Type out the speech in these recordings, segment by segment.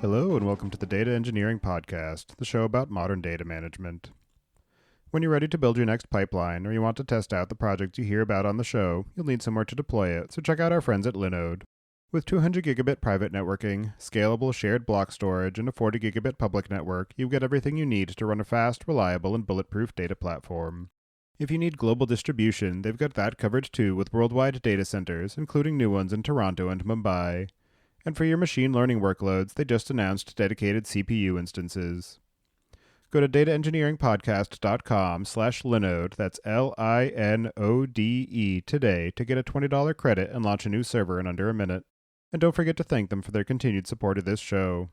Hello and welcome to the Data Engineering Podcast, the show about modern data management. When you're ready to build your next pipeline or you want to test out the project you hear about on the show, you'll need somewhere to deploy it, so check out our friends at Linode. With 200 gigabit private networking, scalable shared block storage, and a 40 gigabit public network, you get everything you need to run a fast, reliable, and bulletproof data platform. If you need global distribution, they've got that covered too with worldwide data centers, including new ones in Toronto and Mumbai. And for your machine learning workloads, they just announced dedicated CPU instances. Go to dataengineeringpodcast.com/Linode, that's Linode today to get a $20 credit and launch a new server in under a minute. And don't forget to thank them for their continued support of this show.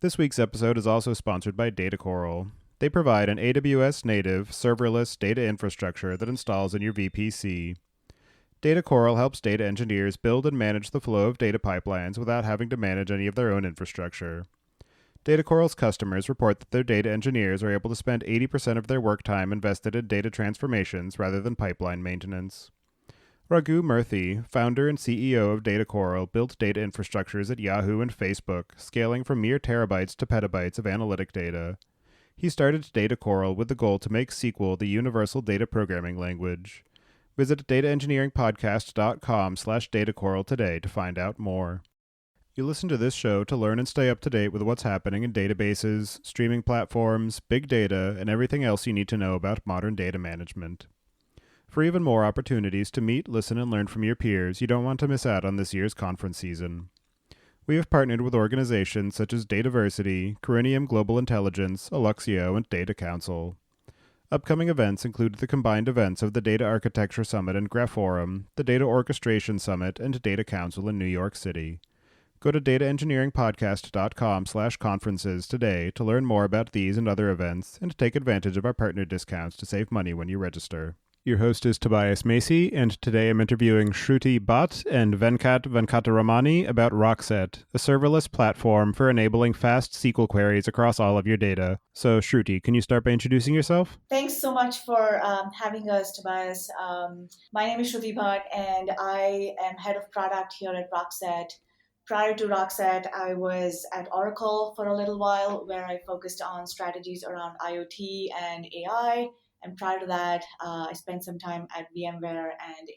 This week's episode is also sponsored by Data Coral. They provide an AWS native, serverless data infrastructure that installs in your VPC. Data Coral helps data engineers build and manage the flow of data pipelines without having to manage any of their own infrastructure. Data Coral's customers report that their data engineers are able to spend 80% of their work time invested in data transformations rather than pipeline maintenance. Raghu Murthy, founder and CEO of Data Coral, built data infrastructures at Yahoo and Facebook, scaling from mere terabytes to petabytes of analytic data. He started Data Coral with the goal to make SQL the universal data programming language. Visit dataengineeringpodcast.com/datacoral today to find out more. You listen to this show to learn and stay up to date with what's happening in databases, streaming platforms, big data, and everything else you need to know about modern data management. For even more opportunities to meet, listen, and learn from your peers, you don't want to miss out on this year's conference season. We have partnered with organizations such as Dataversity, Corinium Global Intelligence, Alluxio, and Data Council. Upcoming events include the combined events of the Data Architecture Summit and Graph Forum, the Data Orchestration Summit, and Data Council in New York City. Go to dataengineeringpodcast.com/conferences today to learn more about these and other events and to take advantage of our partner discounts to save money when you register. Your host is Tobias Macey, and today I'm interviewing Shruti, Bhat, and Venkataramani about Rockset, a serverless platform for enabling fast SQL queries across all of your data. So, Shruti, can you start by introducing yourself? Thanks so much for having us, Tobias. My name is Shruti Bhat, and I am head of product here at Rockset. Prior to Rockset, I was at Oracle for a little while, where I focused on strategies around IoT and AI. And prior to that, I spent some time at VMware and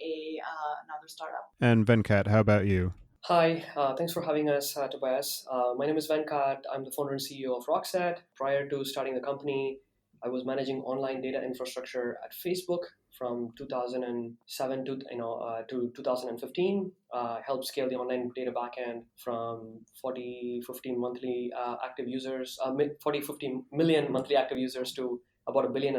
another startup. And Venkat, how about you? Hi, thanks for having us, Tobias. My name is Venkat. I'm the founder and CEO of Rockset. Prior to starting the company, I was managing online data infrastructure at Facebook from 2007 to 2015. Helped scale the online data backend from 50 million monthly active users to about 1.5 billion.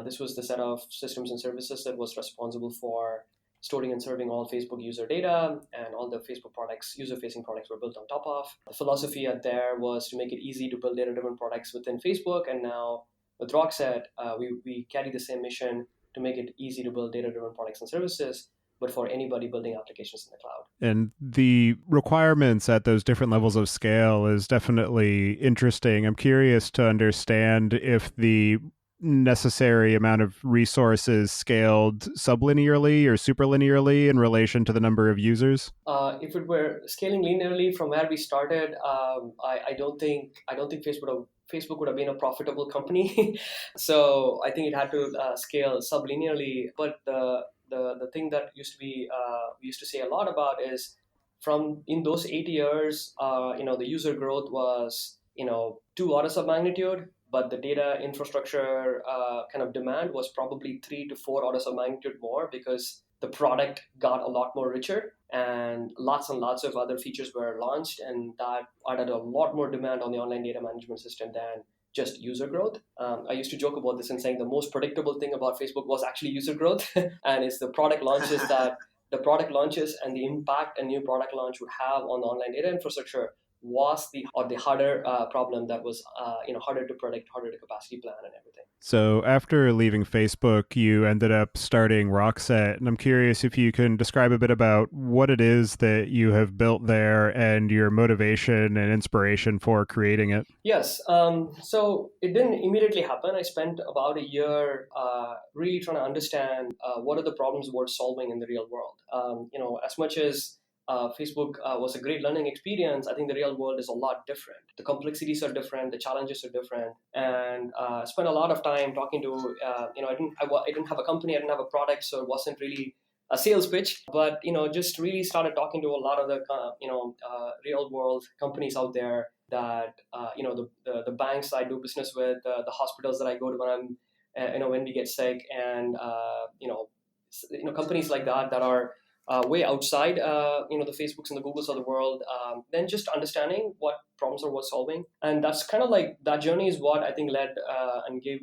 This was the set of systems and services that was responsible for storing and serving all Facebook user data, and all the Facebook products, user-facing products, were built on top of. The philosophy out there was to make it easy to build data-driven products within Facebook, and now with Rockset, we carry the same mission to make it easy to build data-driven products and services, but for anybody building applications in the cloud. And the requirements at those different levels of scale is definitely interesting. I'm curious to understand if the necessary amount of resources scaled sublinearly or superlinearly in relation to the number of users? If it were scaling linearly from where we started, I don't think Facebook would have been a profitable company. So I think it had to scale sublinearly. But the thing that we used to say a lot about is, from in those 8 years, the user growth was 2 orders of magnitude, but the data infrastructure kind of demand was probably 3 to 4 orders of magnitude more, because the product got a lot more richer and lots of other features were launched, and that added a lot more demand on the online data management system than just user growth. I used to joke about this and saying the most predictable thing about Facebook was actually user growth, and it's the product launches and the impact a new product launch would have on the online data infrastructure was the harder problem that was harder to predict, harder to capacity plan and everything. So after leaving Facebook, you ended up starting Rockset, and I'm curious if you can describe a bit about what it is that you have built there and your motivation and inspiration for creating it. Yes. So it didn't immediately happen. I spent about a year really trying to understand what are the problems worth solving in the real world. As much as Facebook was a great learning experience, I think the real world is a lot different. The complexities are different, the challenges are different, and spent a lot of time talking to, I didn't have a company, I didn't have a product, so it wasn't really a sales pitch, but just really started talking to a lot of the real world companies out there that the banks I do business with, the hospitals that I go to when I'm when we get sick, and companies like that are way outside the Facebooks and the Googles of the world. Then just understanding what problems are worth solving, and that's kind of like that journey is what I think led and gave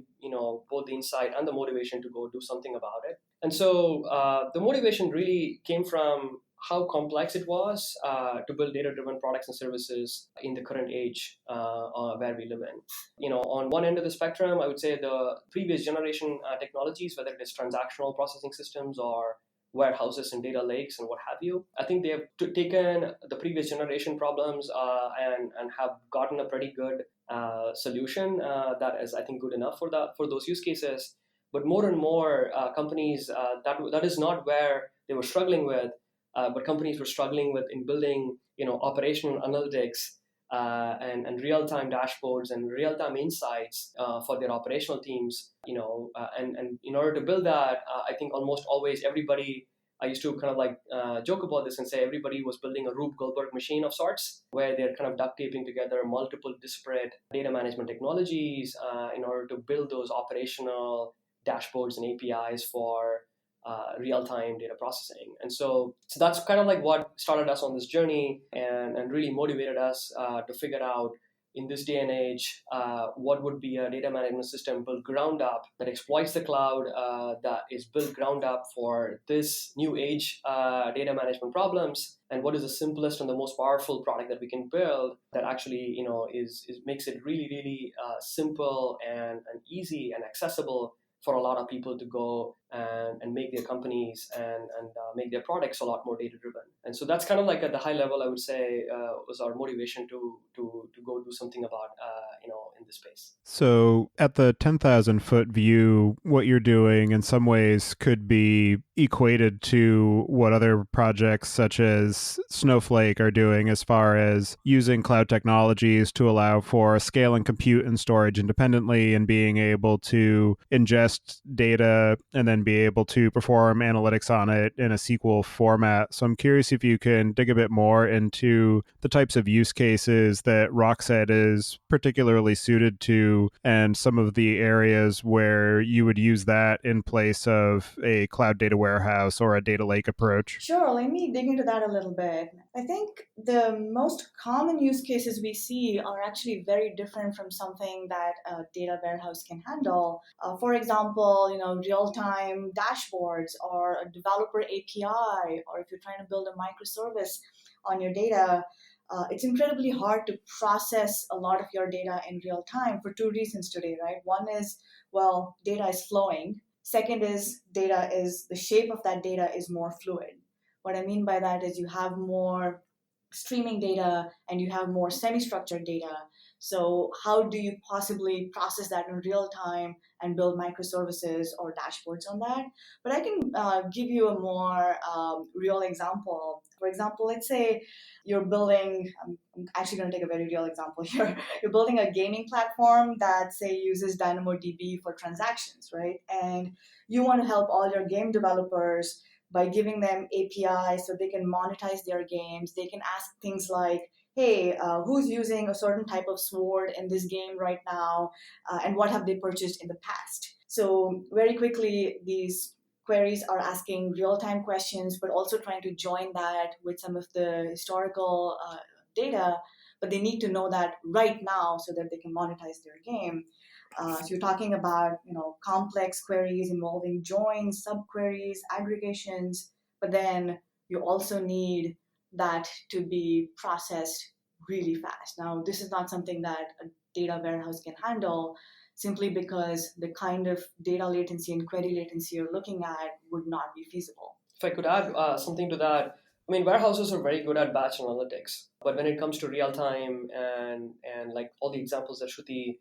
both the insight and the motivation to go do something about it. And so the motivation really came from how complex it was to build data-driven products and services in the current age where we live in. On one end of the spectrum, I would say the previous generation technologies, whether it is transactional processing systems or warehouses and data lakes and what have you, I think they have taken the previous generation problems and have gotten a pretty good solution that is, I think, good enough for those use cases. But more and more companies, that is not where they were struggling with, but companies were struggling with in building, operational analytics and real-time dashboards and real-time insights for their operational teams. And in order to build that, I think almost always everybody. I used to kind of like joke about this and say everybody was building a Rube Goldberg machine of sorts, where they're kind of duct taping together multiple disparate data management technologies in order to build those operational dashboards and APIs for real-time data processing. And so that's kind of like what started us on this journey and really motivated us to figure out in this day and age, what would be a data management system built ground up that exploits the cloud, that is built ground up for this new age data management problems, and what is the simplest and the most powerful product that we can build that actually is makes it really really simple and easy and accessible for a lot of people to go and make their companies and make their products a lot more data driven. And so that's kind of like at the high level, I would say, was our motivation to go do something about in this space. So at the 10,000 foot view, what you're doing in some ways could be equated to what other projects such as Snowflake are doing as far as using cloud technologies to allow for scaling compute and storage independently and being able to ingest data and then be able to perform analytics on it in a SQL format. So I'm curious if you can dig a bit more into the types of use cases that Rockset is particularly suited to and some of the areas where you would use that in place of a cloud data warehouse or a data lake approach. Sure, let me dig into that a little bit. I think the most common use cases we see are actually very different from something that a data warehouse can handle. For example, real-time dashboards or a developer API, or if you're trying to build a microservice on your data, it's incredibly hard to process a lot of your data in real time for two reasons today, right? One is, well, data is flowing. Second is the shape of that data is more fluid. What I mean by that is you have more streaming data and you have more semi-structured data. So how do you possibly process that in real time and build microservices or dashboards on that? But I can give you a more real example. For example, let's say you're building, I'm actually going to take a very real example here. You're building a gaming platform that, say, uses DynamoDB for transactions, right? And you want to help all your game developers by giving them APIs so they can monetize their games. They can ask things like, hey, who's using a certain type of sword in this game right now, and what have they purchased in the past? So very quickly, these queries are asking real-time questions, but also trying to join that with some of the historical data, but they need to know that right now so that they can monetize their game. So you're talking about complex queries involving joins, subqueries, aggregations, but then you also need that to be processed really fast. Now, this is not something that a data warehouse can handle simply because the kind of data latency and query latency you're looking at would not be feasible. If I could add something to that, I mean, warehouses are very good at batch analytics, but when it comes to real time and like all the examples that Shruti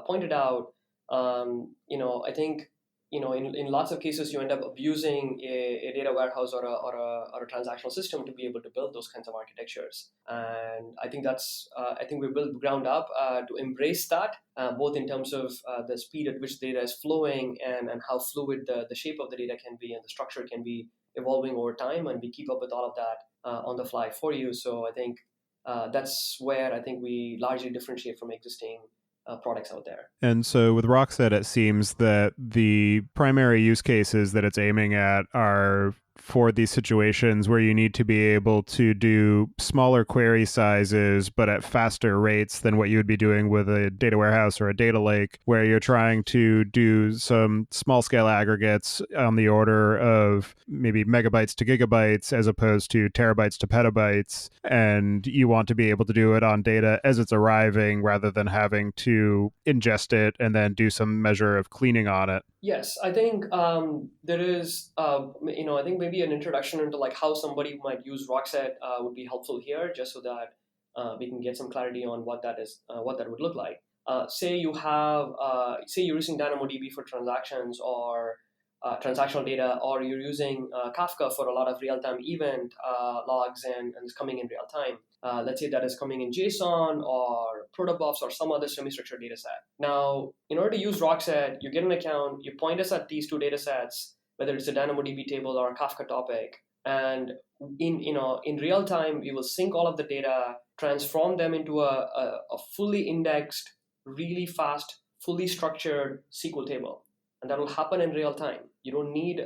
pointed out, I think in lots of cases, you end up abusing a data warehouse or a transactional system to be able to build those kinds of architectures. And I think I think we built ground up to embrace that, both in terms of the speed at which data is flowing and how fluid the shape of the data can be and the structure can be evolving over time. And we keep up with all of that on the fly for you. So I think that's where I think we largely differentiate from existing products out there. And so with Rockset, it seems that the primary use cases that it's aiming at are for these situations where you need to be able to do smaller query sizes, but at faster rates than what you would be doing with a data warehouse or a data lake, where you're trying to do some small scale aggregates on the order of maybe megabytes to gigabytes as opposed to terabytes to petabytes. And you want to be able to do it on data as it's arriving rather than having to ingest it and then do some measure of cleaning on it. Yes, I think there is, I think maybe an introduction into like how somebody might use Rockset would be helpful here, just so that we can get some clarity on what that is, what that would look like. Say you have, say you're using DynamoDB for transactions or transactional data, or you're using Kafka for a lot of real-time event logs and it's coming in real time. Let's say that is coming in JSON or protobuffs or some other semi-structured data set. Now, in order to use Rockset, you get an account, you point us at these two data sets, whether it's a DynamoDB table or a Kafka topic, and in real time, we will sync all of the data, transform them into a fully indexed, really fast, fully structured SQL table. And that will happen in real time. You don't need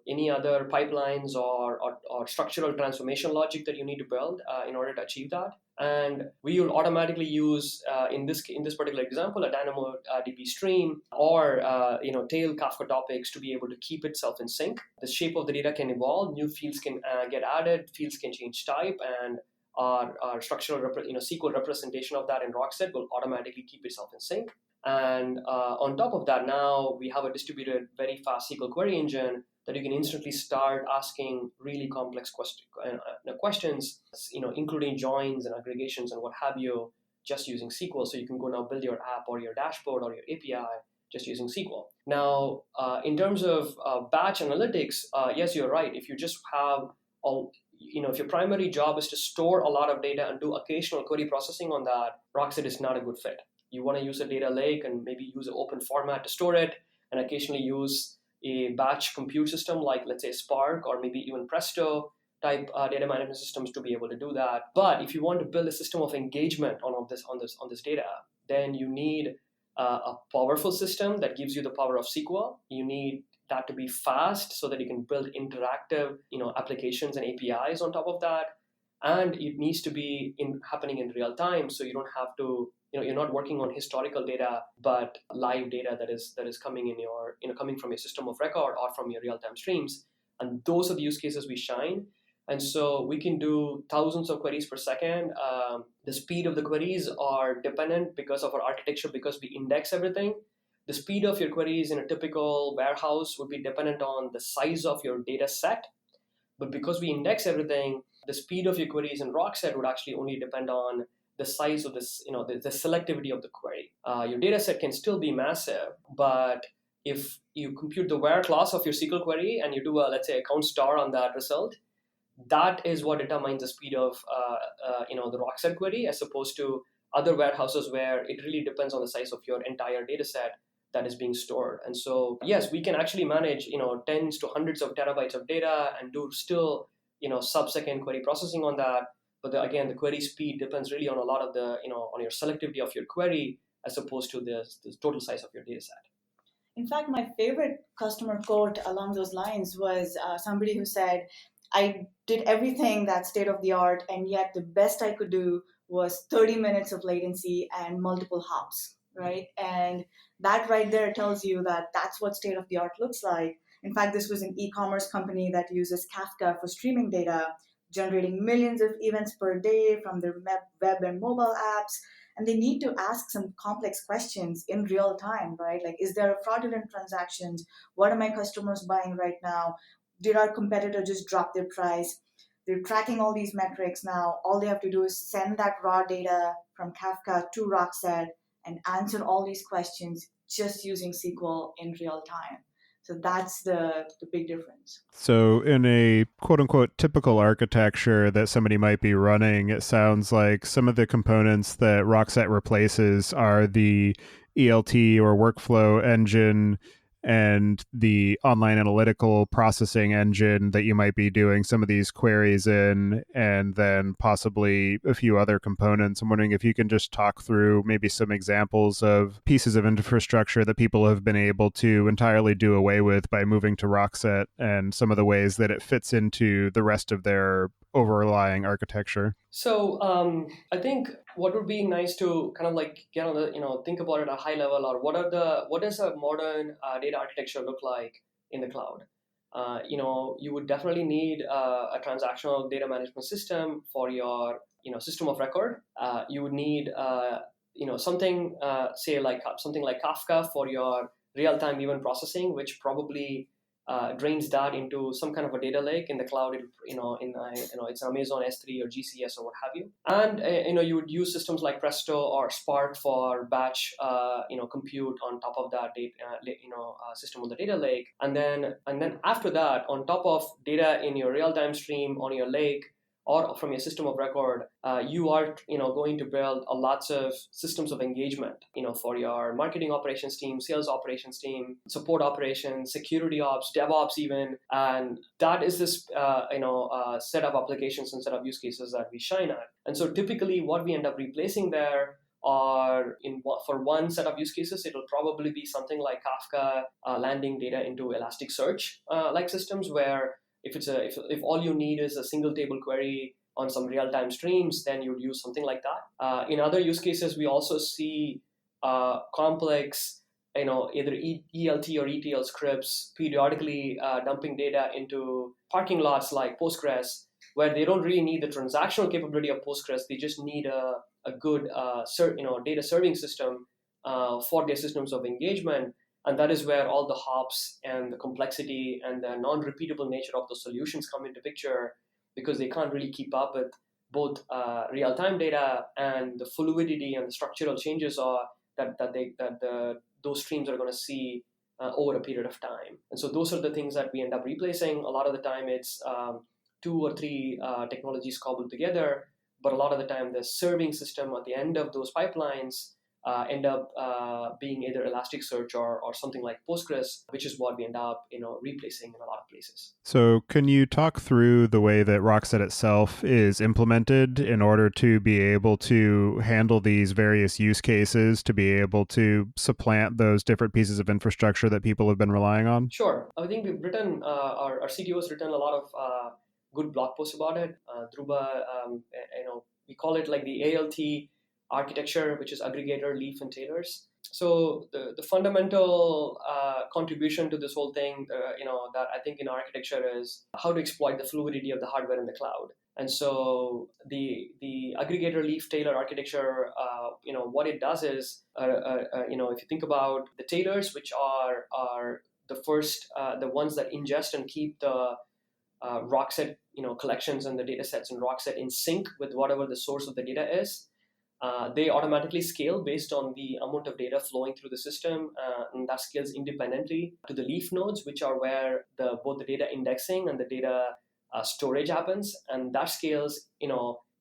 any other pipelines or structural transformation logic that you need to build in order to achieve that. And we will automatically use, in this particular example, a DynamoDB stream or tail Kafka topics to be able to keep itself in sync. The shape of the data can evolve, new fields can get added, fields can change type, and our structural SQL representation of that in Rockset will automatically keep itself in sync. And on top of that, now we have a distributed, very fast SQL query engine that you can instantly start asking really complex questions, including joins and aggregations and what have you, just using SQL. So you can go now build your app or your dashboard or your API just using SQL. Now, in terms of batch analytics, yes, you're right. If you just have if your primary job is to store a lot of data and do occasional query processing on that, Rockset is not a good fit. You want to use a data lake and maybe use an open format to store it and occasionally use a batch compute system like, let's say, Spark or maybe even Presto type data management systems to be able to do that. But if you want to build a system of engagement on this data, then you need a powerful system that gives you the power of SQL. You need that to be fast so that you can build interactive applications and APIs on top of that. And it needs to be happening in real time, so you don't have to, you're not working on historical data, but live data that is coming in your, coming from your system of record or from your real-time streams. And those are the use cases we shine. And so we can do thousands of queries per second. The speed of the queries are dependent because of our architecture, because we index everything. The speed of your queries in a typical warehouse would be dependent on the size of your data set. But because we index everything, the speed of your queries in Rockset would actually only depend on the size of this, the selectivity of the query. Your data set can still be massive, but if you compute the where class of your SQL query and you do let's say a count star on that result, that is what determines the speed of the Rockset query, as opposed to other warehouses where it really depends on the size of your entire data set that is being stored. And so, yes, we can actually manage, tens to hundreds of terabytes of data and do still, sub-second query processing on that. But again, the query speed depends really on a lot of the, on your selectivity of your query, as opposed to the total size of your data set. In fact, my favorite customer quote along those lines was somebody who said, I did everything that's state of the art, and yet the best I could do was 30 minutes of latency and multiple hops, right? And that right there tells you that that's what state of the art looks like. In fact, this was an e-commerce company that uses Kafka for streaming data, generating millions of events per day from their web and mobile apps. And they need to ask some complex questions in real time, right? Like, is there a fraudulent transactions? What are my customers buying right now? Did our competitor just drop their price? They're tracking all these metrics now. All they have to do is send that raw data from Kafka to Rockset and answer all these questions just using SQL in real time. So that's the big difference. So in a quote-unquote typical architecture that somebody might be running, it sounds like some of the components that Rockset replaces are the ELT or workflow engine and the online analytical processing engine that you might be doing some of these queries in, and then possibly a few other components. I'm wondering if you can just talk through maybe some examples of pieces of infrastructure that people have been able to entirely do away with by moving to Rockset, and some of the ways that it fits into the rest of their overlying architecture. So I think what would be nice to kind of like get on the, think about it at a high level, or what does a modern data architecture look like in the cloud? You would definitely need a transactional data management system for your, system of record. You would need, something, something like Kafka for your real-time event processing, which probably drains that into some kind of a data lake in the cloud. It's Amazon S3 or GCS or what have you. And you would use systems like Presto or Spark for batch compute on top of that system on the data lake. And then after that, on top of data in your real-time stream on your lake or from your system of record, you are going to build lots of systems of engagement, for your marketing operations team, sales operations team, support operations, security ops, DevOps even, and that is this set of applications and set of use cases that we shine at. And so typically, what we end up replacing there are for one set of use cases, it'll probably be something like Kafka landing data into Elasticsearch like systems where if all you need is a single table query on some real-time streams, then you'd use something like that. In other use cases, we also see complex, either ELT or ETL scripts periodically dumping data into parking lots like Postgres, where they don't really need the transactional capability of Postgres. They just need a good data serving system for their systems of engagement. And that is where all the hops and the complexity and the non-repeatable nature of the solutions come into picture, because they can't really keep up with both real-time data and the fluidity and the structural changes those streams are going to see over a period of time. And so those are the things that we end up replacing. A lot of the time it's 2 or 3 technologies cobbled together, but a lot of the time the serving system at the end of those pipelines end up being either Elasticsearch or something like Postgres, which is what we end up replacing in a lot of places. So can you talk through the way that Rockset itself is implemented in order to be able to handle these various use cases, to be able to supplant those different pieces of infrastructure that people have been relying on? Sure. I think we've written, our CTO has written a lot of good blog posts about it. Dhruba, we call it like the ALT architecture, which is aggregator, leaf, and tailors. So the fundamental contribution to this whole thing, that I think in architecture is how to exploit the fluidity of the hardware in the cloud. And so the aggregator, leaf, tailor architecture, what it does is, if you think about the tailors, which are the first, the ones that ingest and keep the Rockset, collections and the data sets in Rockset in sync with whatever the source of the data is. They automatically scale based on the amount of data flowing through the system, and that scales independently to the leaf nodes, which are where both the data indexing and the data storage happens, and that scales,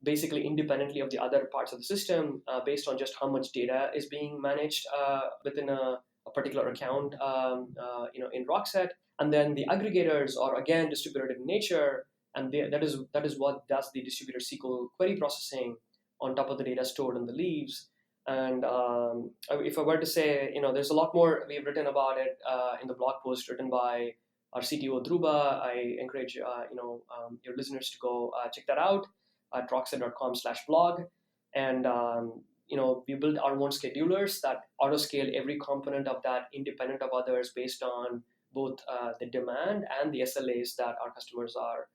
basically independently of the other parts of the system based on just how much data is being managed within a particular account, in Rockset. And then the aggregators are again distributed in nature, and that is what does the distributed SQL query processing on top of the data stored in the leaves. And if I were to say, there's a lot more we've written about it in the blog post written by our CTO Dhruba. I encourage your listeners to go check that out at rockset.com/blog. And we built our own schedulers that auto scale every component of that independent of others based on both the demand and the SLAs that our customers are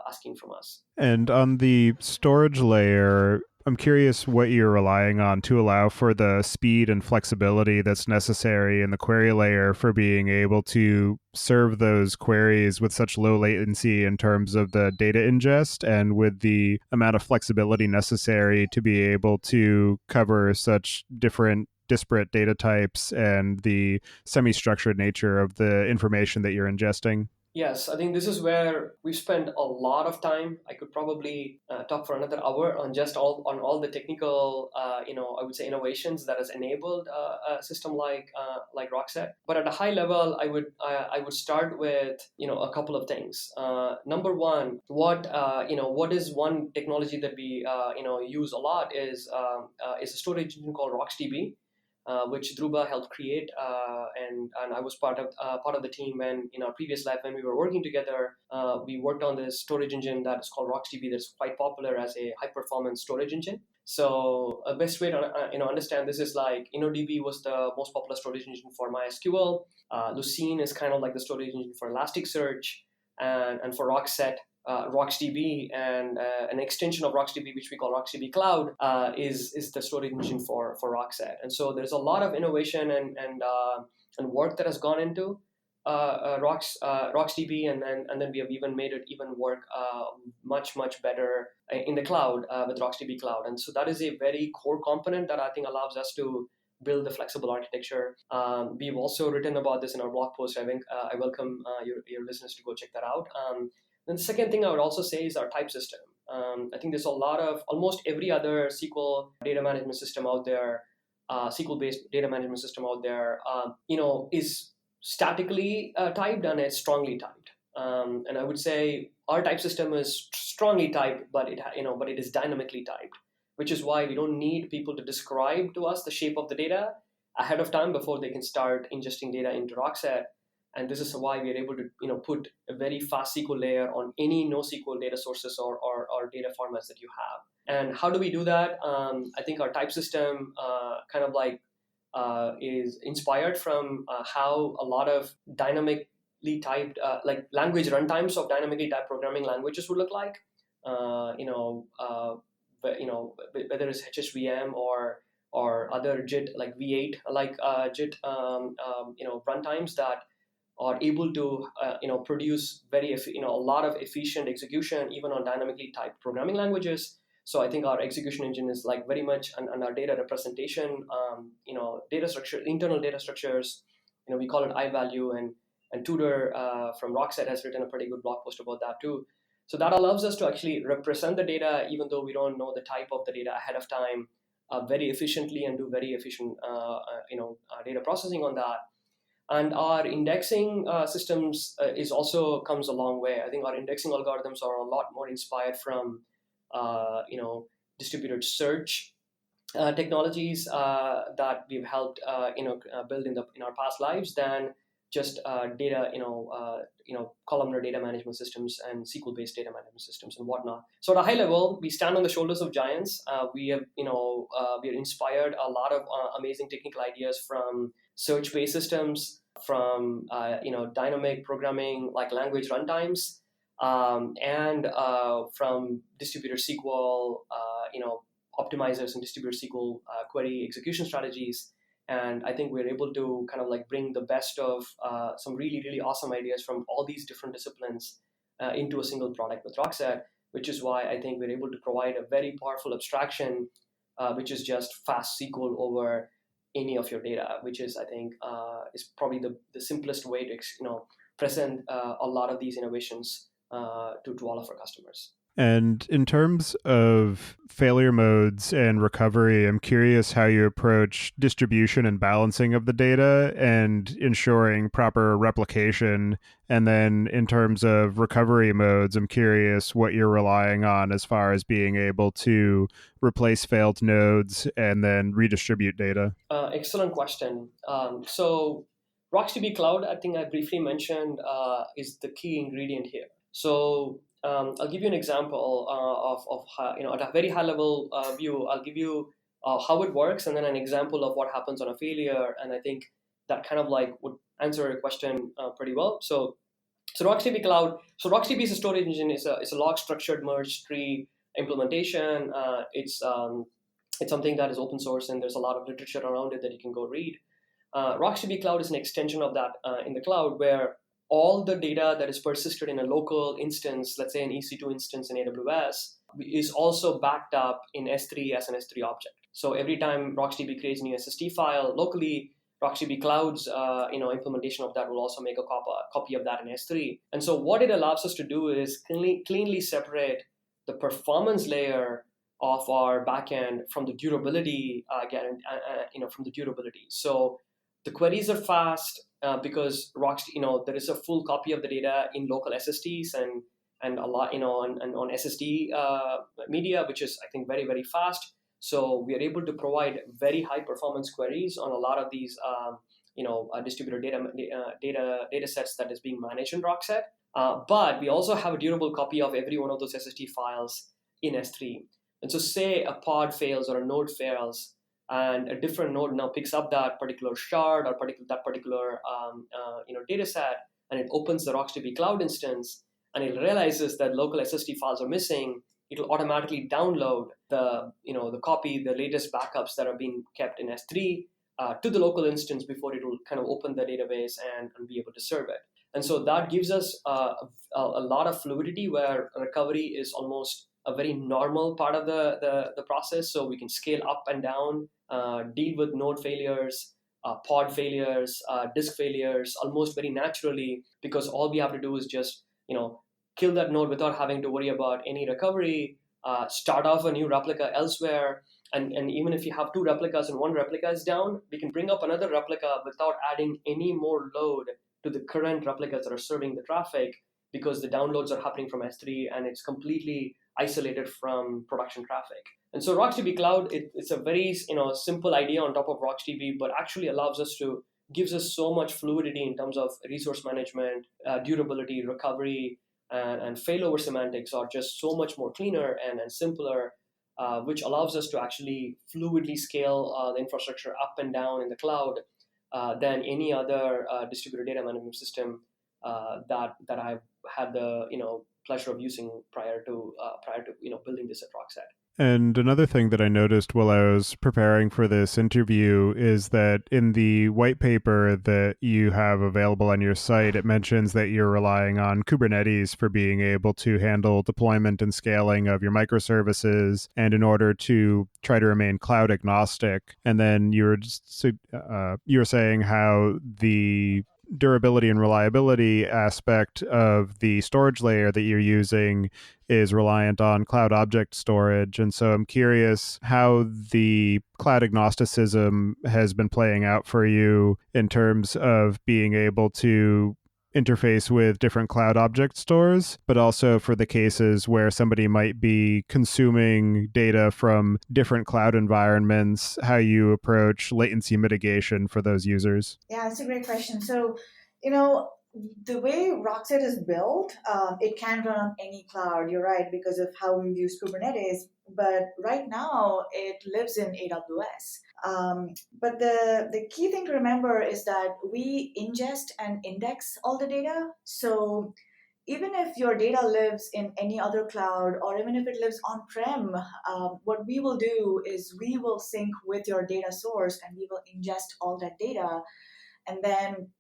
asking from us. And on the storage layer, I'm curious what you're relying on to allow for the speed and flexibility that's necessary in the query layer for being able to serve those queries with such low latency in terms of the data ingest, and with the amount of flexibility necessary to be able to cover such different disparate data types and the semi-structured nature of the information that you're ingesting? Yes, I think this is where we spend a lot of time. I could probably talk for another hour on just all the technical, I would say innovations that has enabled a system like Rockset. But at a high level, I would start with a couple of things. Number one, what is one technology that we use a lot is a storage engine called RocksDB, which Dhruba helped create, and I was part of the team when in our previous life when we were working together, we worked on this storage engine that is called RocksDB that's quite popular as a high performance storage engine. So a best way to understand this is like InnoDB was the most popular storage engine for MySQL. Lucene is kind of like the storage engine for Elasticsearch, and for Rockset, RocksDB and an extension of RocksDB, which we call RocksDB Cloud, is the storage engine for Rockset. And so there's a lot of innovation and work that has gone into RocksDB, and then we have even made it even work much better in the cloud with RocksDB Cloud. And so that is a very core component that I think allows us to build the flexible architecture. We've also written about this in our blog post. I welcome your listeners to go check that out. Then the second thing I would also say is our type system. I think there's a lot of almost every other SQL data management system out there, SQL-based data management system out there, is statically typed and it's strongly typed. And I would say our type system is strongly typed, but it is dynamically typed, which is why we don't need people to describe to us the shape of the data ahead of time before they can start ingesting data into Rockset. And this is why we are able to put a very fast SQL layer on any NoSQL data sources or data formats that you have. And how do we do that? I think our type system is inspired from how a lot of dynamically typed like language runtimes of dynamically typed programming languages would look like. Whether it's HHVM or other JIT like V8 like JIT runtimes that are able to produce a lot of efficient execution even on dynamically typed programming languages. So I think our execution engine is like very much on our data representation, data structure, internal data structures. We call it iValue, and Tudor from Rockset has written a pretty good blog post about that too. So that allows us to actually represent the data even though we don't know the type of the data ahead of time very efficiently and do very efficient data processing on that. And our indexing systems is also comes a long way. I think our indexing algorithms are a lot more inspired from distributed search technologies that we've helped build in our past lives than just data columnar data management systems and SQL-based data management systems and whatnot. So at a high level, we stand on the shoulders of giants. We have we are inspired a lot of amazing technical ideas from search-based systems, from dynamic programming like language runtimes, and from distributed SQL, optimizers and distributed SQL query execution strategies. And I think we're able to kind of like bring the best of some really, really awesome ideas from all these different disciplines into a single product with Rockset, which is why I think we're able to provide a very powerful abstraction, which is just fast SQL over any of your data, which is, I think, is probably the simplest way to present a lot of these innovations to all of our customers. And in terms of failure modes and recovery, I'm curious how you approach distribution and balancing of the data and ensuring proper replication. And then in terms of recovery modes, I'm curious what you're relying on as far as being able to replace failed nodes and then redistribute data. Excellent question. So RocksDB Cloud, I think I briefly mentioned, is the key ingredient here. So I'll give you an example of how, at a very high level view. I'll give you how it works, and then an example of what happens on a failure. And I think that kind of like would answer your question pretty well. So RocksDB Cloud. So RocksDB is a storage engine. It's a log structured merge tree implementation. It's something that is open source, and there's a lot of literature around it that you can go read. RocksDB Cloud is an extension of that in the cloud, where all the data that is persisted in a local instance, let's say an EC2 instance in AWS, is also backed up in S3 as an S3 object. So every time RocksDB creates a new SSD file locally, RocksDB Cloud's implementation of that will also make a copy of that in S3. And so what it allows us to do is cleanly separate the performance layer of our backend from the durability from the durability. So the queries are fast because there is a full copy of the data in local SSDs and a lot on SSD media, which is I think very very fast. So we are able to provide very high performance queries on a lot of these distributed data sets that is being managed in Rockset. But we also have a durable copy of every one of those SSD files in S3. And so say a pod fails or a node fails, and a different node now picks up that particular shard or that particular data set, and it opens the RocksDB Cloud instance, and it realizes that local SSD files are missing. It'll automatically download the latest backups that are being kept in S3 to the local instance before it will kind of open the database and be able to serve it. And so that gives us a lot of fluidity where recovery is almost a very normal part of the process. So we can scale up and down, deal with node failures, pod failures, disk failures almost very naturally, because all we have to do is just kill that node without having to worry about any recovery, start off a new replica elsewhere. And even if you have two replicas and one replica is down, we can bring up another replica without adding any more load to the current replicas that are serving the traffic, because the downloads are happening from S3 and it's completely isolated from production traffic. And so RocksDB Cloud, it's a very simple idea on top of RocksDB, but actually gives us so much fluidity in terms of resource management, durability, recovery, and failover semantics are just so much more cleaner and simpler, which allows us to actually fluidly scale the infrastructure up and down in the cloud than any other distributed data management system that I've had the pleasure of using prior to building this at Rockset. And another thing that I noticed while I was preparing for this interview is that in the white paper that you have available on your site, it mentions that you're relying on Kubernetes for being able to handle deployment and scaling of your microservices, and in order to try to remain cloud agnostic. And then you were saying how the durability and reliability aspect of the storage layer that you're using is reliant on cloud object storage. And so I'm curious how the cloud agnosticism has been playing out for you in terms of being able to interface with different cloud object stores, but also for the cases where somebody might be consuming data from different cloud environments, how you approach latency mitigation for those users. Yeah, that's a great question. So, the way Rockset is built, it can run on any cloud. You're right, because of how we use Kubernetes. But right now, it lives in AWS. But the key thing to remember is that we ingest and index all the data. So even if your data lives in any other cloud, or even if it lives on-prem, what we will do is we will sync with your data source and we will ingest all that data. And then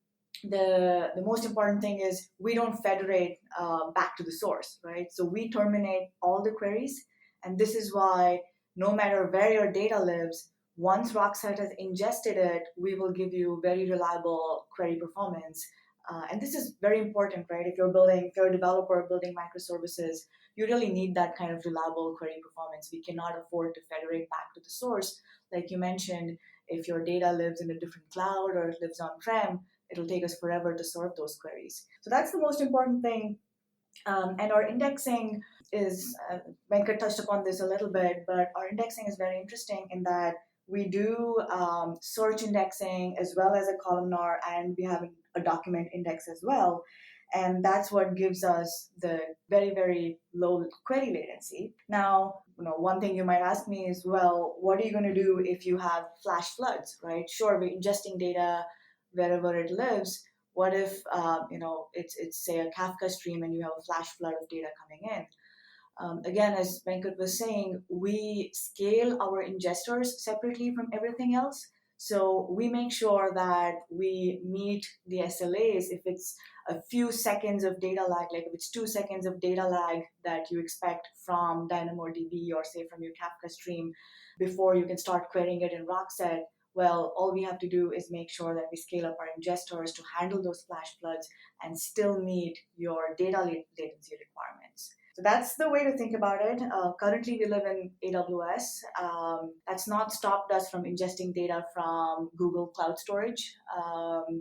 the most important thing is we don't federate back to the source, right? So we terminate all the queries. And this is why no matter where your data lives, once Rockset has ingested it, we will give you very reliable query performance. And this is very important, right? If you're a developer building microservices, you really need that kind of reliable query performance. We cannot afford to federate back to the source. Like you mentioned, if your data lives in a different cloud or it lives on-prem, it'll take us forever to serve those queries. So that's the most important thing. And our indexing is, Venkat touched upon this a little bit, but our indexing is very interesting in that we do search indexing as well as a columnar, and we have a document index as well. And that's what gives us the very, very low query latency. Now, one thing you might ask me is, well, what are you going to do if you have flash floods, right? Sure, we're ingesting data wherever it lives. What if, it's say a Kafka stream and you have a flash flood of data coming in? Again, as Venkat was saying, we scale our ingestors separately from everything else. So we make sure that we meet the SLAs. If it's a few seconds of data lag, like if it's 2 seconds of data lag that you expect from DynamoDB or say from your Kafka stream before you can start querying it in Rockset, well, all we have to do is make sure that we scale up our ingestors to handle those flash floods and still meet your data latency requirements. So that's the way to think about it. Currently, we live in AWS. That's not stopped us from ingesting data from Google Cloud Storage.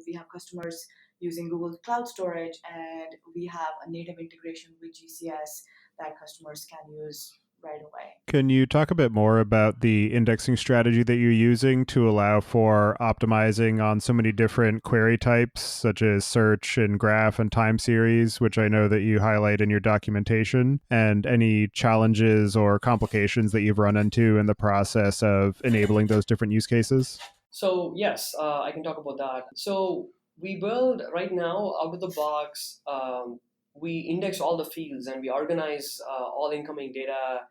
We have customers using Google Cloud Storage, and we have a native integration with GCS that customers can use right away. Can you talk a bit more about the indexing strategy that you're using to allow for optimizing on so many different query types, such as search and graph and time series, which I know that you highlight in your documentation, and any challenges or complications that you've run into in the process of enabling those different use cases? So yes, I can talk about that. So we build right now out of the box. We index all the fields and we organize all incoming data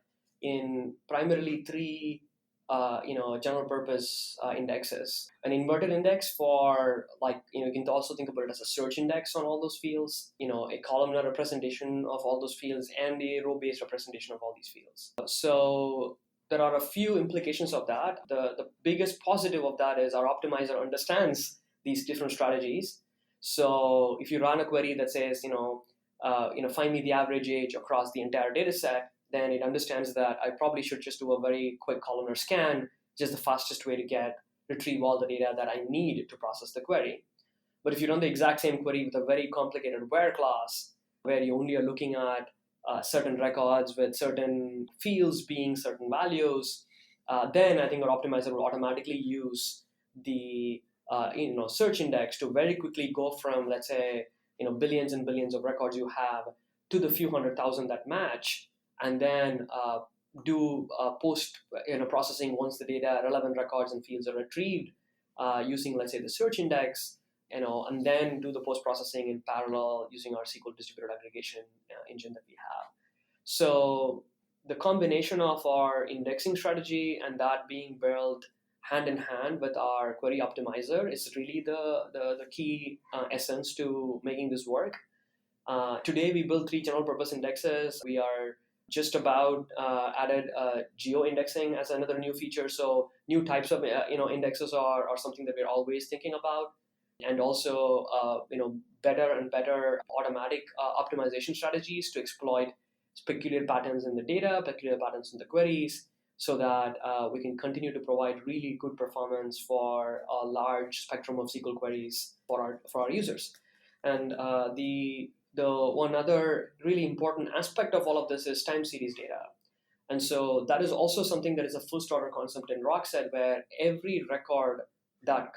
in primarily three, general purpose indexes. An inverted index for you can also think about it as a search index on all those fields. A columnar representation of all those fields and a row-based representation of all these fields. So there are a few implications of that. The biggest positive of that is our optimizer understands these different strategies. So if you run a query that says, find me the average age across the entire data set, then it understands that I probably should just do a very quick columnar scan, just the fastest way to retrieve all the data that I need to process the query. But if you run the exact same query with a very complicated where class, where you only are looking at certain records with certain fields being certain values, then I think our optimizer will automatically use the search index to very quickly go from, let's say, billions and billions of records you have to the few 100,000 that match, and then do post processing once the data, relevant records and fields are retrieved using, let's say, the search index, and then do the post processing in parallel using our SQL distributed aggregation engine that we have. So the combination of our indexing strategy and that being built hand in hand with our query optimizer is really the key essence to making this work. Today we build 3 general purpose indexes. We are just about added geo indexing as another new feature. So new types of indexes are something that we're always thinking about, and also better and better automatic optimization strategies to exploit peculiar patterns in the data, peculiar patterns in the queries, so that we can continue to provide really good performance for a large spectrum of SQL queries for our users. And the one other really important aspect of all of this is time series data. And so that is also something that is a full starter concept in Rockset, where every record that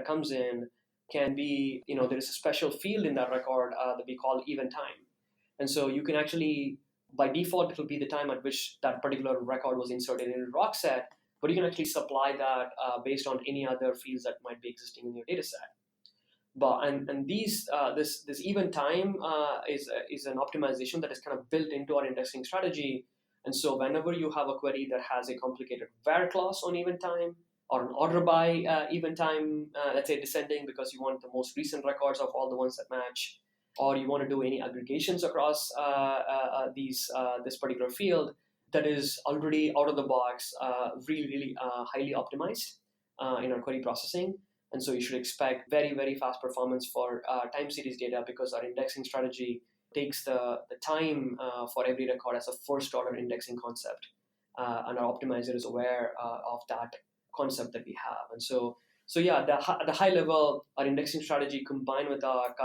comes in can be, there is a special field in that record that we call event time. And so you can actually, by default, it will be the time at which that particular record was inserted in Rockset, but you can actually supply that based on any other fields that might be existing in your data set. But this event time is an optimization that is kind of built into our indexing strategy. And so whenever you have a query that has a complicated where clause on event time, or an order by event time, let's say descending because you want the most recent records of all the ones that match, or you want to do any aggregations across this particular field, that is already out of the box, really highly optimized in our query processing. And so you should expect very, very fast performance for time series data, because our indexing strategy takes the time for every record as a first order indexing concept. And our optimizer is aware of that concept that we have. And so yeah, the high level, our indexing strategy combined with our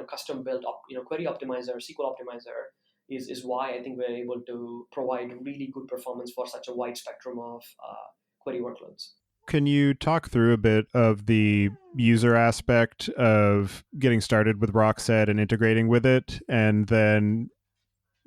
custom built query optimizer, SQL optimizer, is why I think we're able to provide really good performance for such a wide spectrum of query workloads. Can you talk through a bit of the user aspect of getting started with Rockset and integrating with it? And then,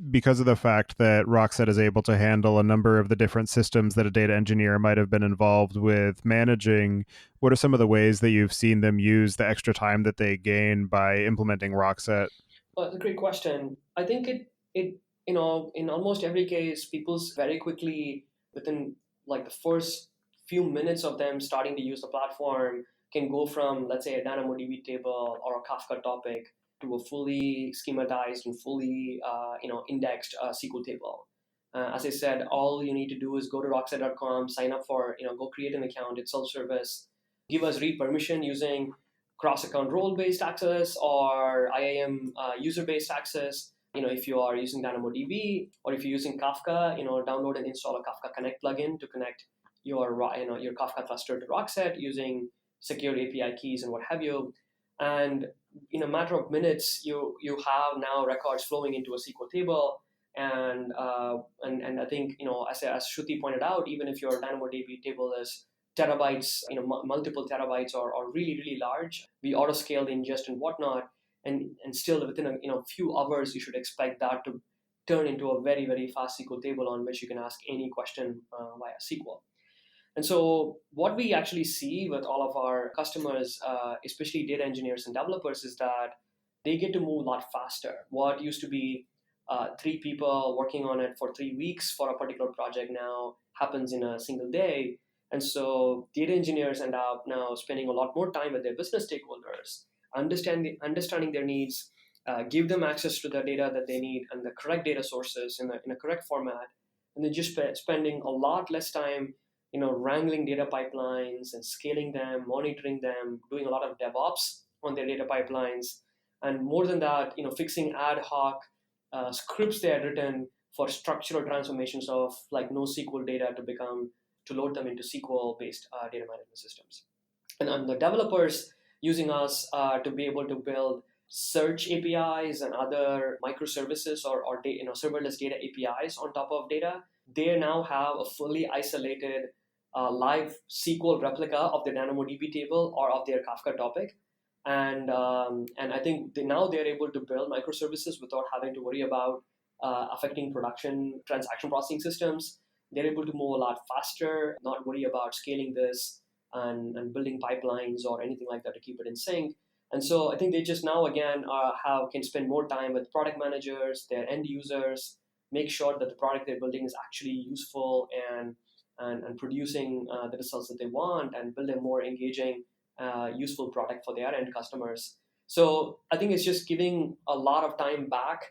because of the fact that Rockset is able to handle a number of the different systems that a data engineer might have been involved with managing, what are some of the ways that you've seen them use the extra time that they gain by implementing Rockset? Well, that's a great question. I think it in almost every case, people's very quickly, within like the first few minutes of them starting to use the platform can go from, let's say, a DynamoDB table or a Kafka topic to a fully schematized and fully indexed SQL table. As I said, all you need to do is go to rockset.com, sign up for, go create an account. It's self-service. Give us read permission using cross-account role-based access or IAM user-based access. If you are using DynamoDB or if you're using Kafka, download and install a Kafka Connect plugin to connect your Kafka cluster to Rockset using secured API keys and what have you. And in a matter of minutes, you have now records flowing into a SQL table. And I think, as Shruti pointed out, even if your DynamoDB table is terabytes, multiple terabytes or really, really large, we auto scale the ingest and whatnot. And still within a few hours, you should expect that to turn into a very, very fast SQL table on which you can ask any question via SQL. And so what we actually see with all of our customers, especially data engineers and developers, is that they get to move a lot faster. What used to be 3 people working on it for 3 weeks for a particular project now happens in a single day. And so data engineers end up now spending a lot more time with their business stakeholders, understanding their needs, give them access to the data that they need and the correct data sources in a correct format, and then just spending a lot less time wrangling data pipelines and scaling them, monitoring them, doing a lot of DevOps on their data pipelines. And more than that, fixing ad hoc scripts they had written for structural transformations of like NoSQL data to load them into SQL-based data management systems. And the developers using us to be able to build search APIs and other microservices or serverless data APIs on top of data, they now have a fully isolated live SQL replica of the DynamoDB table or of their Kafka topic. And I think now they're able to build microservices without having to worry about affecting production transaction processing systems. They're able to move a lot faster, not worry about scaling this and building pipelines or anything like that to keep it in sync. And so I think they just now again can spend more time with product managers, their end users, make sure that the product they're building is actually useful and producing the results that they want and build a more engaging, useful product for their end customers. So I think it's just giving a lot of time back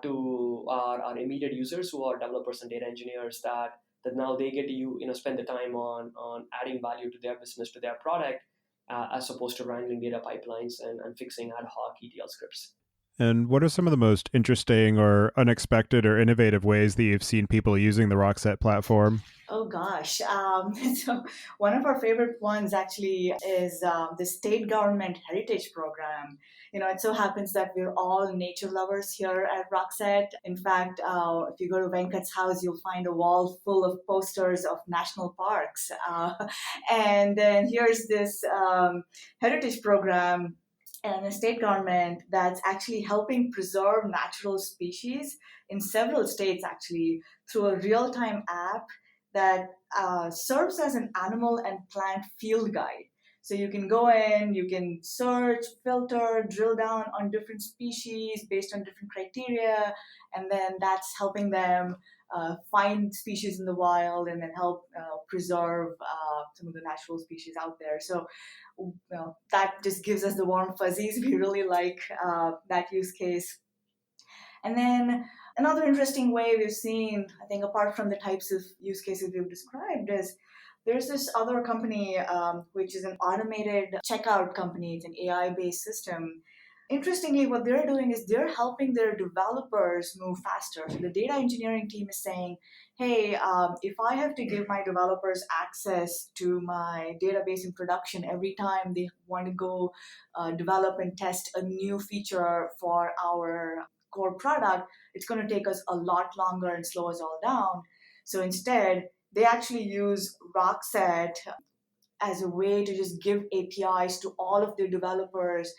to our immediate users who are developers and data engineers that now they get to spend the time on adding value to their business, to their product, as opposed to wrangling data pipelines and fixing ad hoc ETL scripts. And what are some of the most interesting or unexpected or innovative ways that you've seen people using the Rockset platform? Oh gosh. So one of our favorite ones actually is the state government heritage program. It so happens that we're all nature lovers here at Rockset. In fact, if you go to Venkat's house, you'll find a wall full of posters of national parks. And then here's this heritage program and a state government that's actually helping preserve natural species in several states, actually, through a real-time app that serves as an animal and plant field guide. So you can go in, you can search, filter, drill down on different species based on different criteria, and then that's helping them find species in the wild and then help preserve some of the natural species out there. So that just gives us the warm fuzzies. We really like that use case. And then another interesting way we've seen, I think, apart from the types of use cases we've described, is there's this other company, which is an automated checkout company. It's an AI-based system. Interestingly, what they're doing is they're helping their developers move faster. So the data engineering team is saying, hey, if I have to give my developers access to my database in production every time they want to go develop and test a new feature for our core product, it's going to take us a lot longer and slow us all down. So instead, they actually use Rockset as a way to just give APIs to all of their developers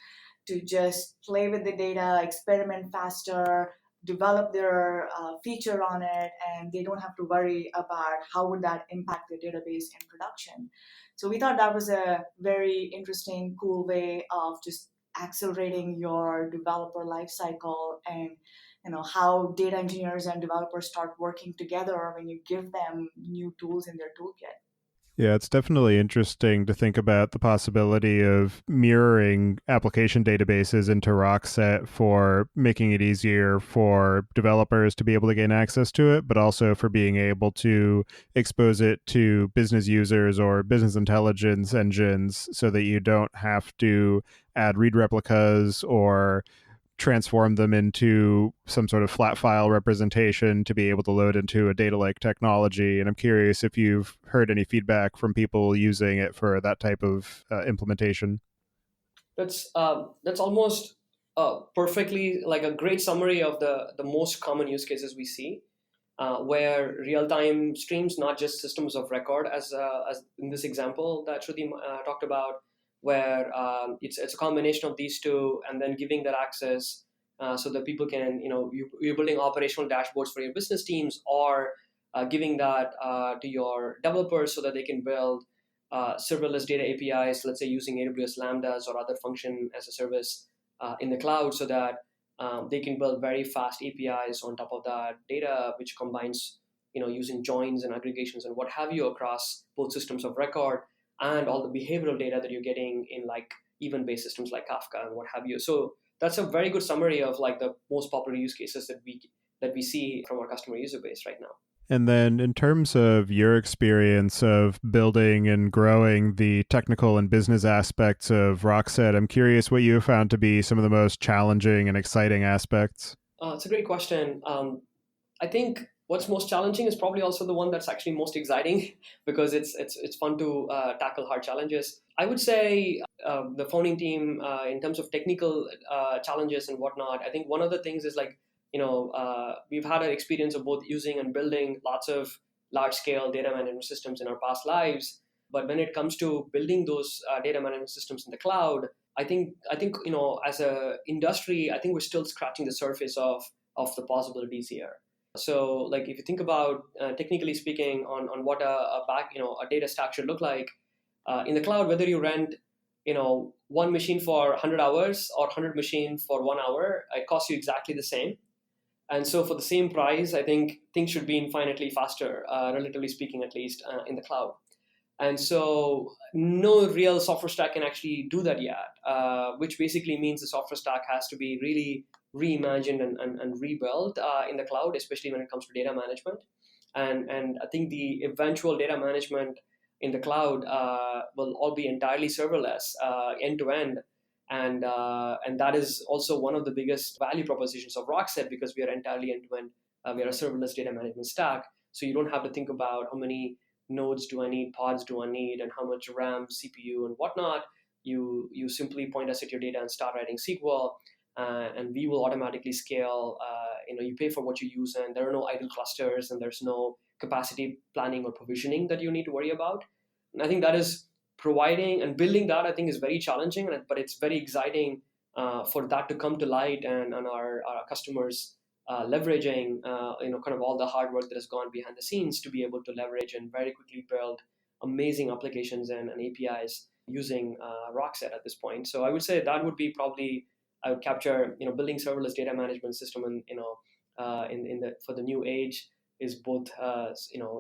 to just play with the data, experiment faster, develop their feature on it, and they don't have to worry about how would that impact their database in production. So we thought that was a very interesting, cool way of just accelerating your developer lifecycle and how data engineers and developers start working together when you give them new tools in their toolkit. Yeah, it's definitely interesting to think about the possibility of mirroring application databases into Rockset for making it easier for developers to be able to gain access to it, but also for being able to expose it to business users or business intelligence engines so that you don't have to add read replicas or transform them into some sort of flat file representation to be able to load into a data lake technology. And I'm curious if you've heard any feedback from people using it for that type of implementation. That's almost perfectly like a great summary of the most common use cases we see, where real-time streams, not just systems of record, as in this example that Shruti talked about, where it's a combination of these two, and then giving that access so that people can, you're building operational dashboards for your business teams, or giving that to your developers so that they can build serverless data APIs, let's say using AWS Lambdas or other function as a service in the cloud, so that they can build very fast APIs on top of that data, which combines, using joins and aggregations and what have you across both systems of record and all the behavioral data that you're getting in like event-based systems like Kafka and what have you. So that's a very good summary of like the most popular use cases that we see from our customer user base right now. And then, in terms of your experience of building and growing the technical and business aspects of Rockset, I'm curious what you have found to be some of the most challenging and exciting aspects. It's a great question. I think what's most challenging is probably also the one that's actually most exciting because it's fun to tackle hard challenges. I would say the founding team, in terms of technical challenges and whatnot, I think one of the things is like, we've had an experience of both using and building lots of large scale data management systems in our past lives. But when it comes to building those data management systems in the cloud, I think as a industry, I think we're still scratching the surface of the possibilities here. So, like if you think about technically speaking on what a data stack should look like in the cloud, whether you rent one machine for 100 hours or 100 machine for 1 hour, it costs you exactly the same. And so for the same price, I think things should be infinitely faster, relatively speaking, at least in the cloud. And so no real software stack can actually do that yet, which basically means the software stack has to be really reimagined and rebuilt in the cloud, especially when it comes to data management. And I think the eventual data management in the cloud will all be entirely serverless, end to end. And that is also one of the biggest value propositions of Rockset, because we are entirely end to end. We are a serverless data management stack, so you don't have to think about how many nodes do I need, pods do I need, and how much RAM, CPU, and whatnot. You simply point us at your data and start writing SQL, and we will automatically scale. You pay for what you use, and there are no idle clusters, and there's no capacity planning or provisioning that you need to worry about. And I think that is providing and building that, I think, is very challenging, but it's very exciting for that to come to light, and our customers leveraging kind of all the hard work that has gone behind the scenes to be able to leverage and very quickly build amazing applications and APIs using Rockset at this point. So I would say that would be probably, I would capture, building serverless data management system and in the for the new age is both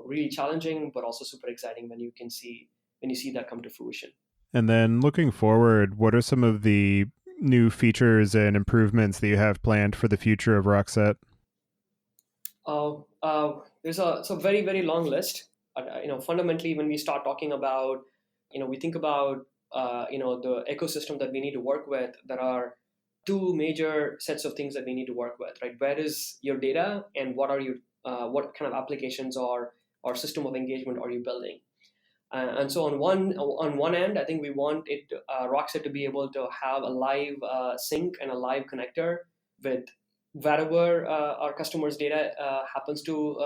really challenging but also super exciting when you see that come to fruition. And then looking forward, what are some of the new features and improvements that you have planned for the future of Rockset? It's a very, very long list. Fundamentally, when we start talking about, we think about, the ecosystem that we need to work with. There are two major sets of things that we need to work with, right? Where is your data, and what what kind of applications or system of engagement are you building? And so on one end, I think we want Rockset to be able to have a live sync and a live connector with wherever our customers' data happens to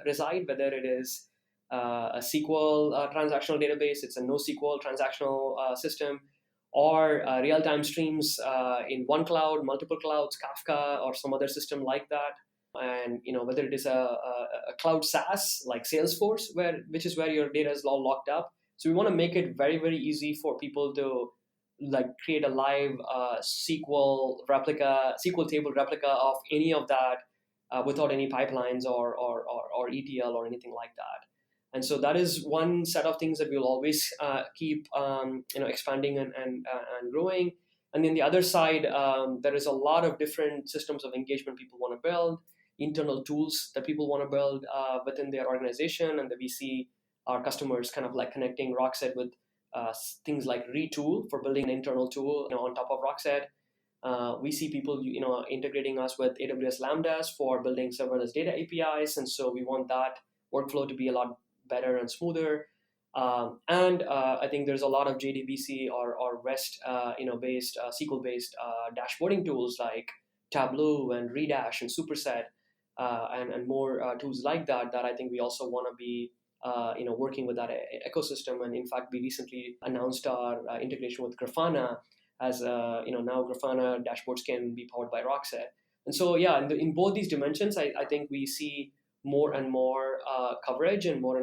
reside, whether it is a SQL transactional database, it's a NoSQL transactional system, or real-time streams in one cloud, multiple clouds, Kafka, or some other system like that. And whether it is a cloud SaaS like Salesforce, which is where your data is all locked up. So we want to make it very, very easy for people to like create a live SQL table replica of any of that without any pipelines or ETL or anything like that. And so that is one set of things that we'll always keep expanding and growing. And then the other side, there is a lot of different systems of engagement people want to build, internal tools that people want to build within their organization, and that we see our customers kind of like connecting Rockset with things like Retool for building an internal tool on top of Rockset. We see people integrating us with AWS Lambdas for building serverless data APIs, and so we want that workflow to be a lot better and smoother. And I think there's a lot of JDBC or REST based SQL based dashboarding tools like Tableau and Redash and Superset and more tools like that I think we also want to be working with that ecosystem. And in fact, we recently announced our integration with Grafana, as now Grafana dashboards can be powered by Rockset. And so yeah, in both these dimensions, I think we see more and more coverage and more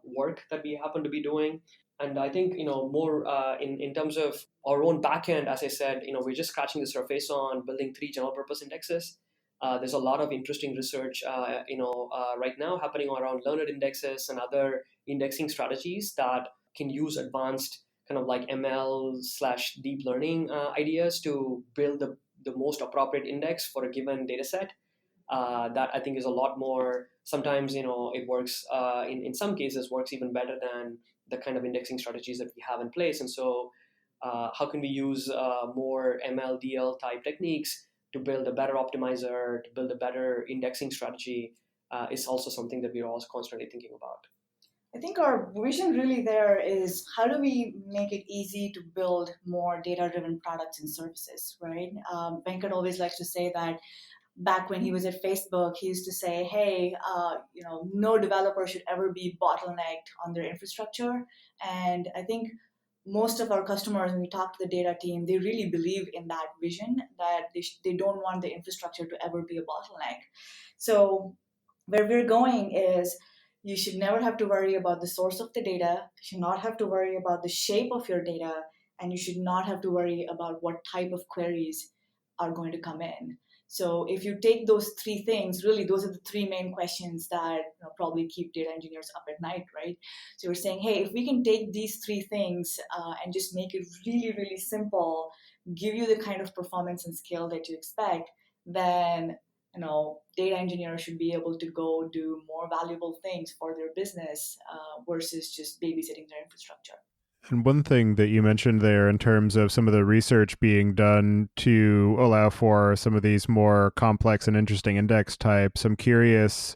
work that we happen to be doing. And I think more in terms of our own backend, as I said, we're just scratching the surface on building 3 general purpose indexes. There's a lot of interesting research right now happening around learner indexes and other indexing strategies that can use advanced kind of like ML/deep learning ideas to build the most appropriate index for a given data set. That I think is a lot more. Sometimes it works. In some cases, works even better than the kind of indexing strategies that we have in place. And so, how can we use more ML/DL type techniques to build a better optimizer, to build a better indexing strategy? Is also something that we're always constantly thinking about. I think our vision really there is how do we make it easy to build more data-driven products and services, right? Venkat always likes to say that back when he was at Facebook, he used to say, hey, no developer should ever be bottlenecked on their infrastructure. And I think most of our customers, when we talk to the data team, they really believe in that vision, that they don't want the infrastructure to ever be a bottleneck. So where we're going is you should never have to worry about the source of the data, you should not have to worry about the shape of your data, and you should not have to worry about what type of queries are going to come in. So if you take those 3 things, really those are the 3 main questions that probably keep data engineers up at night, right? So we're saying, hey, if we can take these 3 things and just make it really, really simple, give you the kind of performance and scale that you expect, then data engineers should be able to go do more valuable things for their business versus just babysitting their infrastructure. And one thing that you mentioned there in terms of some of the research being done to allow for some of these more complex and interesting index types, I'm curious,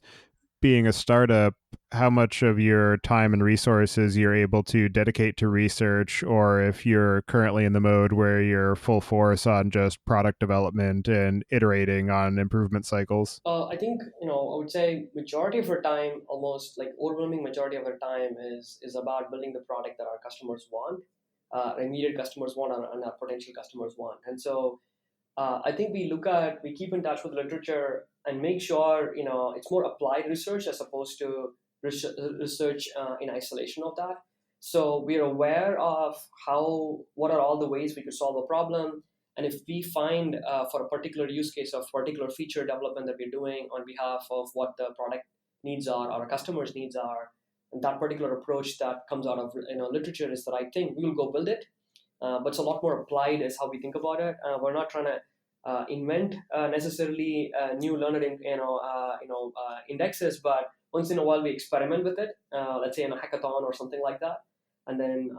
being a startup, how much of your time and resources you're able to dedicate to research, or if you're currently in the mode where you're full force on just product development and iterating on improvement cycles? I think I would say majority of our time, almost like overwhelming majority of our time, is about building the product that our customers want, immediate customers want, and our potential customers want. And so I think we keep in touch with literature and make sure it's more applied research as opposed to research in isolation of that. So we're aware of what are all the ways we could solve a problem, and if we find for a particular use case of particular feature development that we're doing on behalf of what the product needs are, our customers' needs are, and that particular approach that comes out of literature is the right thing, we will go build it. But it's a lot more applied is how we think about it. We're not trying to invent necessarily new learner indexes, but once in a while we experiment with it. Let's say in a hackathon or something like that, and then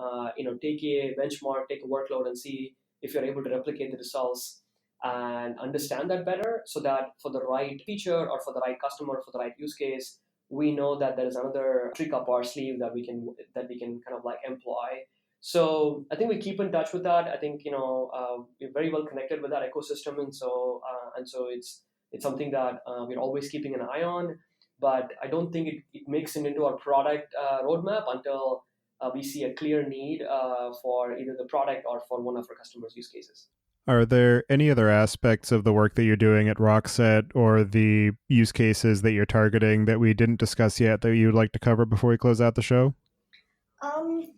take a benchmark, take a workload, and see if you're able to replicate the results and understand that better, so that for the right feature or for the right customer, for the right use case, we know that there is another trick up our sleeve that we can kind of like employ. So I think we keep in touch with that. I think we're very well connected with that ecosystem, and so it's something that we're always keeping an eye on. But I don't think it makes it into our product roadmap until we see a clear need for either the product or for one of our customers' use cases. Are there any other aspects of the work that you're doing at Rockset or the use cases that you're targeting that we didn't discuss yet that you'd like to cover before we close out the show?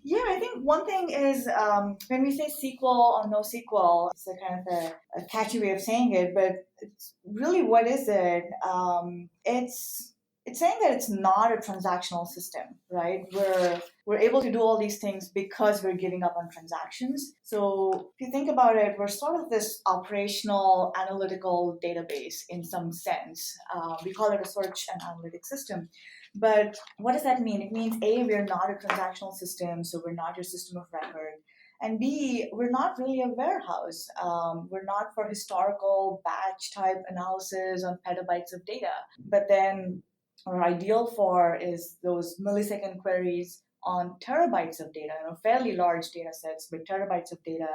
Yeah, I think one thing is when we say SQL or NoSQL, it's a kind of a catchy way of saying it, but it's really what is it? It's it's saying that it's not a transactional system, right? We're able to do all these things because we're giving up on transactions. So if you think about it, we're sort of this operational analytical database in some sense. We call it a search and analytics system. But what does that mean? It means A, we're not a transactional system, so we're not your system of record. And B, we're not really a warehouse. We're not for historical batch type analysis on petabytes of data. But then are ideal for is those millisecond queries on terabytes of data, fairly large data sets with terabytes of data.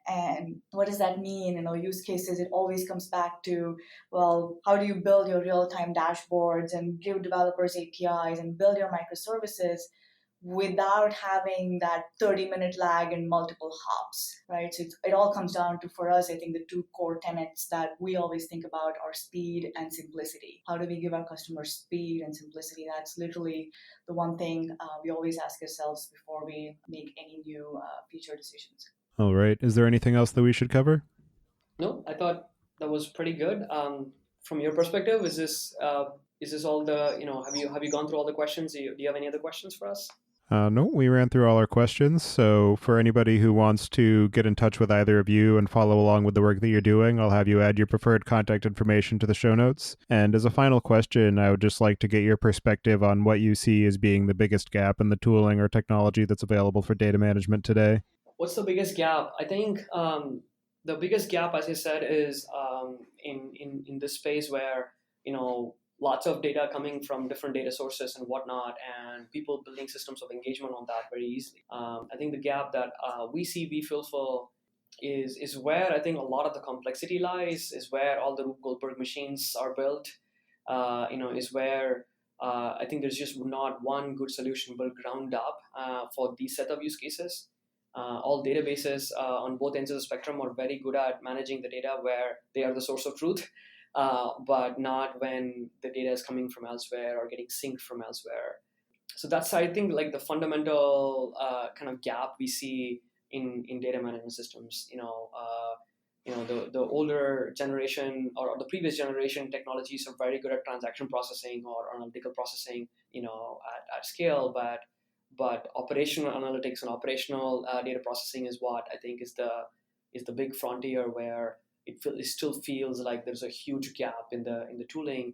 And what does that mean? Use cases, it always comes back to, well, how do you build your real-time dashboards and give developers APIs and build your microservices without having that 30-minute lag and multiple hops, right? So it all comes down to, for us, I think the two core tenets that we always think about are speed and simplicity. How do we give our customers speed and simplicity? That's literally the one thing we always ask ourselves before we make any new feature decisions. All right. Is there anything else that we should cover? No, I thought that was pretty good. From your perspective, is this all the, have you gone through all the questions? Do you have any other questions for us? No, we ran through all our questions. So for anybody who wants to get in touch with either of you and follow along with the work that you're doing, I'll have you add your preferred contact information to the show notes. And as a final question, I would just like to get your perspective on what you see as being the biggest gap in the tooling or technology that's available for data management today. What's the biggest gap? I think the biggest gap, as I said, is in this space where, lots of data coming from different data sources and whatnot, and people building systems of engagement on that very easily. I think the gap that we fulfill is where I think a lot of the complexity lies, is where all the Rube Goldberg machines are built, is where I think there's just not one good solution built ground up for these set of use cases. All databases on both ends of the spectrum are very good at managing the data where they are the source of truth. But not when the data is coming from elsewhere or getting synced from elsewhere. So that's, I think, like the fundamental kind of gap we see in data management systems. The older generation or the previous generation technologies are very good at transaction processing or analytical processing, at scale. But operational analytics and operational data processing is what I think is the big frontier where it still feels like there's a huge gap in the tooling,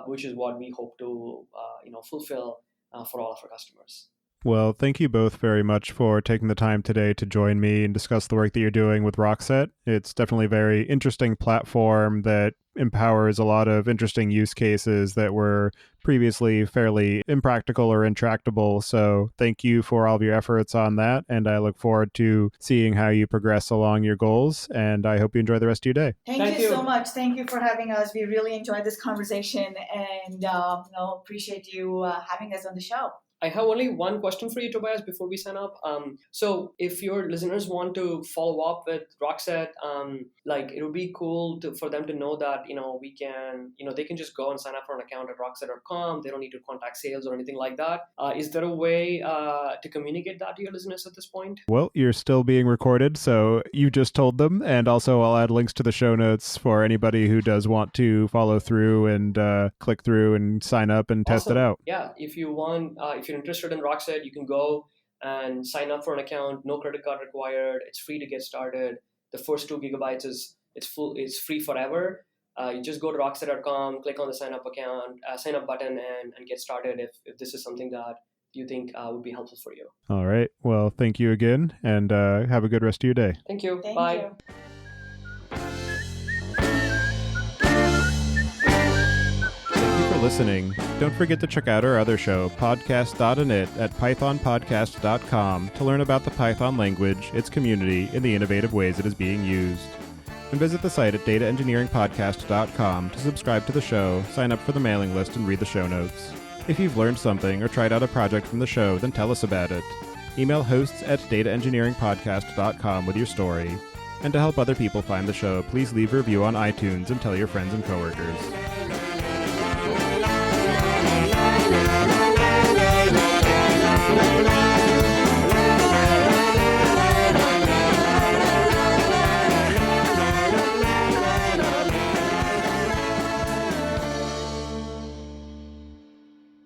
which is what we hope to fulfill for all of our customers. Well, thank you both very much for taking the time today to join me and discuss the work that you're doing with Rockset. It's definitely a very interesting platform that empowers a lot of interesting use cases that were previously fairly impractical or intractable. So thank you for all of your efforts on that. And I look forward to seeing how you progress along your goals. And I hope you enjoy the rest of your day. Thank you so much. Thank you for having us. We really enjoyed this conversation and appreciate you having us on the show. I have only one question for you, Tobias, before we sign up. So if your listeners want to follow up with Rockset, it would be cool for them to know that, we can, they can just go and sign up for an account at rockset.com. They don't need to contact sales or anything like that. Is there a way to communicate that to your listeners at this point? Well, you're still being recorded, so you just told them. And also I'll add links to the show notes for anybody who does want to follow through and click through and sign up and test it out. Yeah, if you want, if you're interested in Rockset, you can go and sign up for an account. No credit card required. It's free to get started. The first 2 gigabytes it's free forever. You just go to rockset.com, click on the sign up button, and get started if this is something that you think would be helpful for you. All right. Well, thank you again, and have a good rest of your day. Thank you. Thank Bye. you. Listening. Don't forget to check out our other show, podcast.init, at pythonpodcast.com to learn about the Python language, its community, and the innovative ways it is being used. And visit the site at dataengineeringpodcast.com to subscribe to the show, sign up for the mailing list, and read the show notes. If you've learned something or tried out a project from the show, then tell us about it. Email hosts at dataengineeringpodcast.com with your story. And to help other people find the show, please leave a review on iTunes and tell your friends and coworkers.